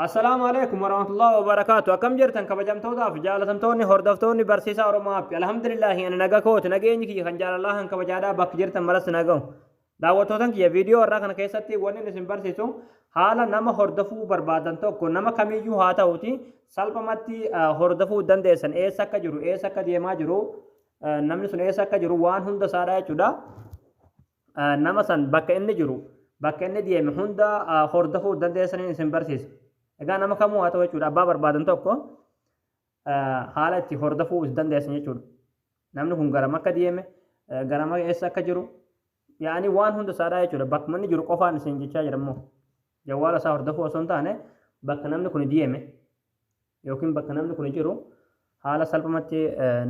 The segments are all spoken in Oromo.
السلام عليكم ورحمة الله وبركاته. كم جرتن كبجمتودا في جالتمتوني هردفتوني برسيسا ورماب. الحمد لله أنا نجاكوت نجيني كي خنجال الله هن كبجادا بك جرتن مرس نجاو. دعوتوتن كي فيديو أراك نكيستي وني نسم برسيسو حالا نما هردفو بربادن توكو نما كميجو هاتا هوتي سالبماتي هردفو دندسن إيسا كجرو إيسا كديما جرو نمني سن إيسا كجرو وان هند سارا چودا نما سن بك إني جرو بك إني ديم هندا هردفو دندسن نسم برسيس egaa nama kamuu haa ta'u jechuudha abbaa barbaadan tokko haala itti hordofuu is dandeessan jechuudha namni kun garam akka deeme garam eessa akka jiru yaani waan hunda saadhaa jechuudha bakka manni jiru qofaan isin jechaa jirammoo jawwaala isaa hordofuu osoo hin taane bakka namni kun deeme yookiin bakka namni kun jiru haala salphumatti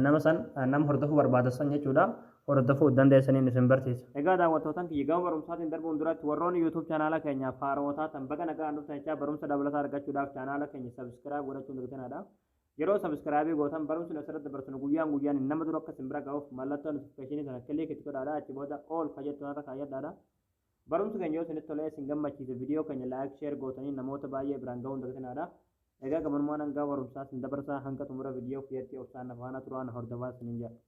nama san nama hordofuu barbaadan jechuudha hordofuu dandeessaniin isin barsiisa. Egaa daawwattootaan kiyya gama barumsaatiin darbuun duratti warroonni YouTube chaanaala keenya faarootaa tan baga nagaa dhuftan jechaa barumsa dabalataa argachuudhaaf chaanaala keenya subscribe godhachuun dirqamadha. Yeroo subscribe gootan barumsi asirratti dabarsinu guyyaan nama dura akka simbira ga'uuf mallattoo notification sana kilik itti godhaadha achi booda all fayyadamtoota kaayyadhaadha. Barumsi keenya yoo isinitti tolee isin gammachiise viidiyoo keenya like share gootanii namoota baay'ee biraan ga'uun dirqamadha. Egaa gamanummaan hanga barumsaa isin dabarsaa hanga xumura viidiyoo fiyetti obsaan afaana turaan hordofaa isiniin jedha.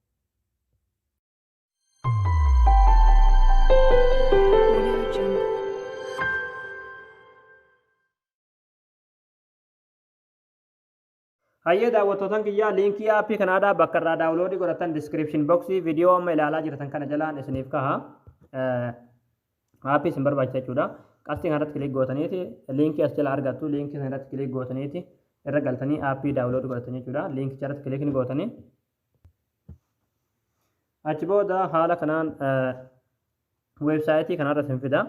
Hayyee daawwattootaan kiyyaa liinkii aappii kanaadhaa bakka irraa daawuloodii godhatan description boxii viidiyoo amma ilaalaa jirtan kana jalaan isiniif kaha aappii isin barbaachisa jechuudha. Qastii kanarratti kilik gootaniiti liinkii as jala argattu liinkii kanarratti kilik gootaniiti irra galtanii aappii daawuloodii godhatan jechuudha. Liinkii irratti kilik ni gootanii achi booda haala kanaan websaayitii kanarra isin fida.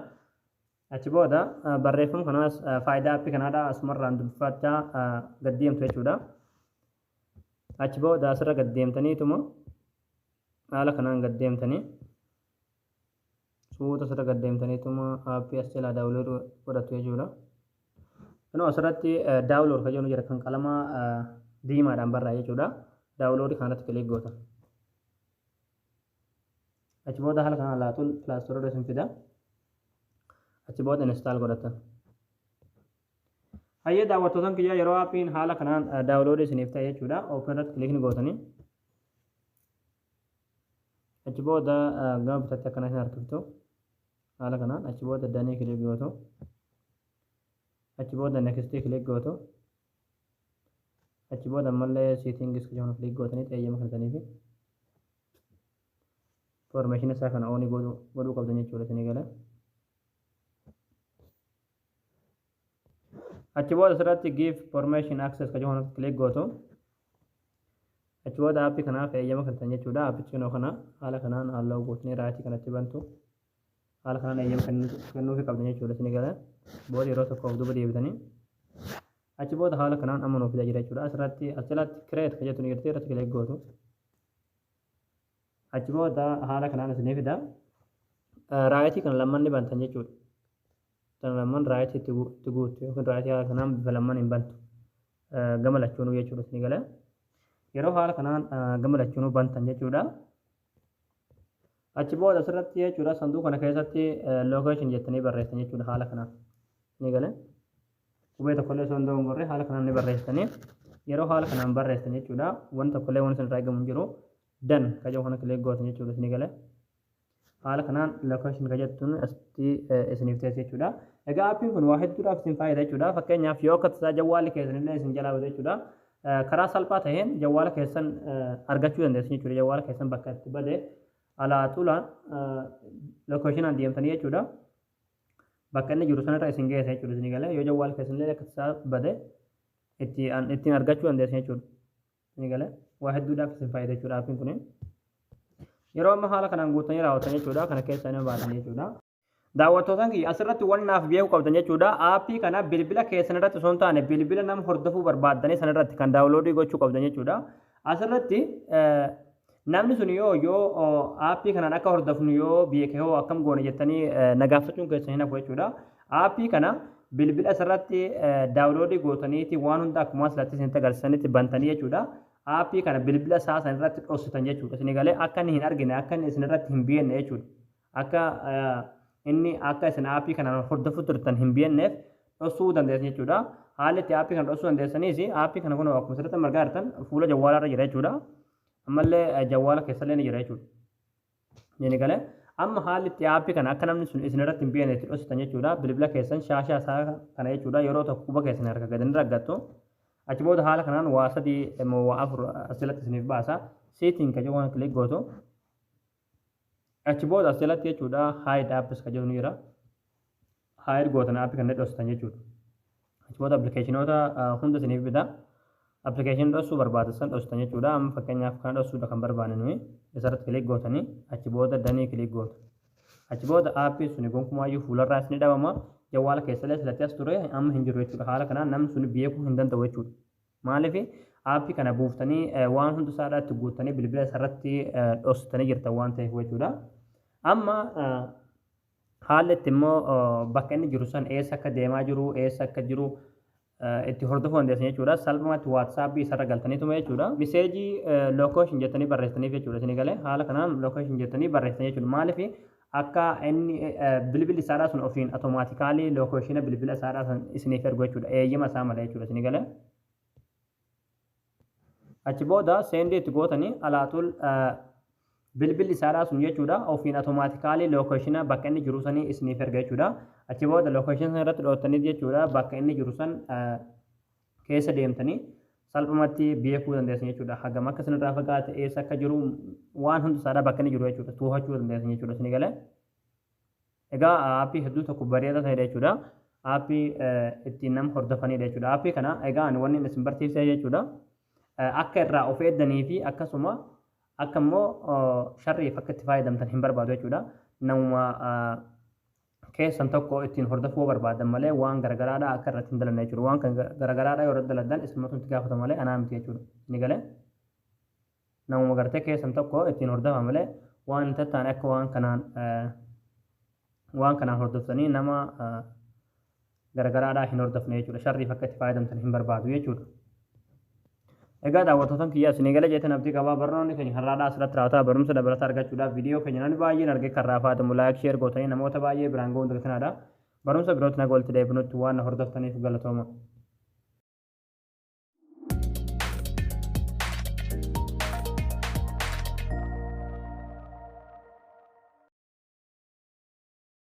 Achi booda barreeffama kanaas faayidaa aappii kanaadhaa asumarraan dubbifachaa gaddeemtu jechuudha. Achi booda asirra gaddeemtaniituma haala kanaan gaddeemtanii suuta asirra gaddeemtaniituma aappii as jalaa daawulood godhattu jechuudha. Kunoo asirratti daawulood kan jennu jira kan qalama diimaadhaan barraa'e jechuudha. Daawuloodii kanarratti kilik goota. Achi booda haala kanaan laatuun pilaastoorota isin fida. Achi booda install godhatan. Hayyee daawwattootaan kiyyaa yeroo aappiin haala kanaan daawuloodii isiniif ta'e jechuudha. Open irratti kilik ni gootanii. Achi booda gama bitaatti akkana isin argiftu. Haala kanaan achi booda danii kilik gootu. Achi booda next kilik gootu. Achi booda ammallee settings kan kilik gootanii xeeyyama kanataniifi. Information isaa kana oonii godhuu qabdan jechuudha isinii galee. Achi booda asirratti give permission access kan jedhamu kilik gootu. Achi booda aappii kanaaf eeyyama kan ta'an jechuudha. Aappichi kanoo kana haala kanaan halluu gootanii raayitii kanatti bantu. Haala kanaan eeyyama kennuufii qabdan jechuudha isinii galee. Booda yeroo tokko of duuba deebitanii. Achi booda haala kanaan amma nuuf jira jechuudha. Asirratti as jalatti create kan jettu ni jirti irratti kilik gootu. Achi booda haala kanaan isinii fida. Raayitii kana lamman ni bantan jechuudha. Lamman raayitii itti guutu yookiin raayitii haala kanaan bifa lamman hin bantu. Gama lachuunuu jechuudha isinii galee. Yeroo haala kanaan gama lachuunuu bantan jechuudha. Achi booda asirratti jechuudha sanduuqa kana keessatti location jettanii barreessan jechuudha haala kanaan. Isinii galee. Qubee tokkollee osoo hin dogongorre haala kanaan ni barreessanii. Yeroo haala kanaan barreessan jechuudha wanti tokkollee waan isin irraa eegamu hin jiru. Dan kaja kana kilik gootan jechuudha isinii galee. Haala kanaan location kajettuun asitti isiniif teesse jechuudha. Egaa aappiin kun waa hedduudhaaf isin fayyada jechuudha. Fakkeenyaaf yoo akka tasaa jawwaalli keessan illee isin jalaa bada jechuudha. Karaa salphaa ta'een jawwaala keessan argachuu dandeessu jechuudha. Jawwaala keessan bakka itti bade alaatuulaan locationaan deemtanii jechuudha. Bakka inni jiru sanarra isin geessa jechuudha isinii galee. Yoo jawwaala keessan illee akka tasaa bade ittiin argachuu dandeessu jechuudha. Isinii galee. Waa hedduudhaaf isin fayyada jechuudha aappiin kun. Yeroo amma haala kanaan guutanii raawwatan jechuudha kana keessa inni baatan jechuudha. Daawwattootaan kiyya asirratti waan naaf beekuu qabdan jechuudha. Aappii kana bilbila keessan irratti osoo hin taane bilbila nama hordofuu barbaadanii sanarratti kan daawuloodii gochuu qabdan jechuudha. Asirratti namni sun yoo aappii kanaan akka hordofnu yoo beeke yoo akkam goone jettanii nagaafachuun keessan hin hafu jechuudha. Aappii kana bilbila asirratti daawuloodii gootaniiti waan hunda akkuma asirratti isin agarsiisanitti bantanii jechuudha. Aappii kana bilbila isaa san irratti dhoksitan jechuudha. Isin galee akka inni hin argine akka inni isin irratti hin beekne jechuudha. Akka inni akka isin aappii kana hordofu turtan hin beekneef dhosuu dandeessan jechuudha. Haalli itti aappii kana dhosuu dandeessanis aappii kana kun akkuma sirriitti margaa jirtan fuula jawwaalaa irra jira jechuudha. Ammallee jawwaala keessallee ni jira jechuudha. Ni galee amma haalli itti aappii kana akka namni sun isin irratti hin beekne itti dhositan jechuudha. Bilbila keessan shaashaa isaa kana jechuudha yeroo tokko quba keessan harka gadanii raggattu. Achi booda haala kanaan waa 3 waa 4 asirratti isiniif baasa. Seetiin ka jedhu kilik gootu. Achi booda asirratti jechuudha hide apps ka jedhu ni jira. Hide gootan aappii kana dhositan jechuudha. Achi booda appilikeeshinoota hunda isiniif bita. Appilikeeshinii dhosuu barbaachisan dhositan jechuudha. Amma fakkeenyaaf kan dhosuudha kan barbaanne nuyi isarratti kilik gootanii achi booda danii kilik gootu. Achi booda aappii suni gonkumaayyuu fuularraa isin dhabama. Jawwaala keessallee silatti as ture amma hin jiru jechuudha. Haala kanaan namni suni beekuu hin danda'u jechuudha. Maaliif aappii kana buuftanii waan hunda isaadhaatti guuttanii bilbila isarratti dhositanii jirtan waan ta'eef jechuudha. Amma haalli itti immoo bakka inni jiru san eessa akka deemaa jiru eessa akka jiru itti hordofuu dandeessan jechuudha. Salphumatti waatsaappii isarra galtaniituma jechuudha. Miseejii lookeeshin jettanii barreessaniif jechuudha. Isin galee haala kanaan lookeeshin jettanii barreessan jechuudha. Maaliif akka inni bilbilli isaadhaa sun ofiin automaatikaalii lookeeshina bilbila isaadhaa sun isiniif ergu jechuudha. Eeyyama isaa malee jechuudha. Isin galee achi booda seendii itti gootanii alaatul bilbilli isaadhaa sun jechuudha. Ofiin automaatikaalii lookeeshina bakka inni jiru sanii isiniif erga jechuudha. Achi booda lookeeshin san irratti dhootanii jechuudha. Bakka inni jiru san keessa deemtanii salphumatti beekuu dandeessan jechuudha. Hagam akka isinirraa fagaate eessa akka jiru waan hundi isaadhaa bakka inni jiru jechuudha. To'achuu dandeessan jechuudha. Isin galee egaa aappii hedduu tokko bareedaa ta'edha jechuudha. Aappii ittiin nama hordofanidha jechuudha. Aappii kana egaa ani wanni isin barsiisee jechuudha. Akka irraa of eeggannii fi akkasuma akka immoo sharriif akka itti fayyadamtan hin barbaadu jechuudha. Namuma keessan tokko ittiin hordofuu barbaadan malee waan garagaraadhaa akka irratti hin dalanne jechuudha. Waan kan garagaraadhaa yoo irratti daladdan isinumatu itti gaafata malee anaa miti jechuudha. Ni galee namuma gartee keessan tokko ittiin hordofa malee waan hin tattaane akka waan kanaan hordoftanii nama garagaraadhaa hin hordofne jechuudha. Sharriif akka itti fayyadamtan hin barbaadu jechuudha. Egaa daawwattootaan kiyyaa isin galee jeetan abdii qabaa barnoonni keenya har'aadhaa asirratti raawwataa barumsa dabalataa argachuudhaaf viidiyoo keenya namni baay'een argee kan raafatamu laayik sheer gootanii namoota baay'ee biraan ga'uun kanaadha. Barumsa birootti naga walitti deebinutti waan hordoftaniif galatooma.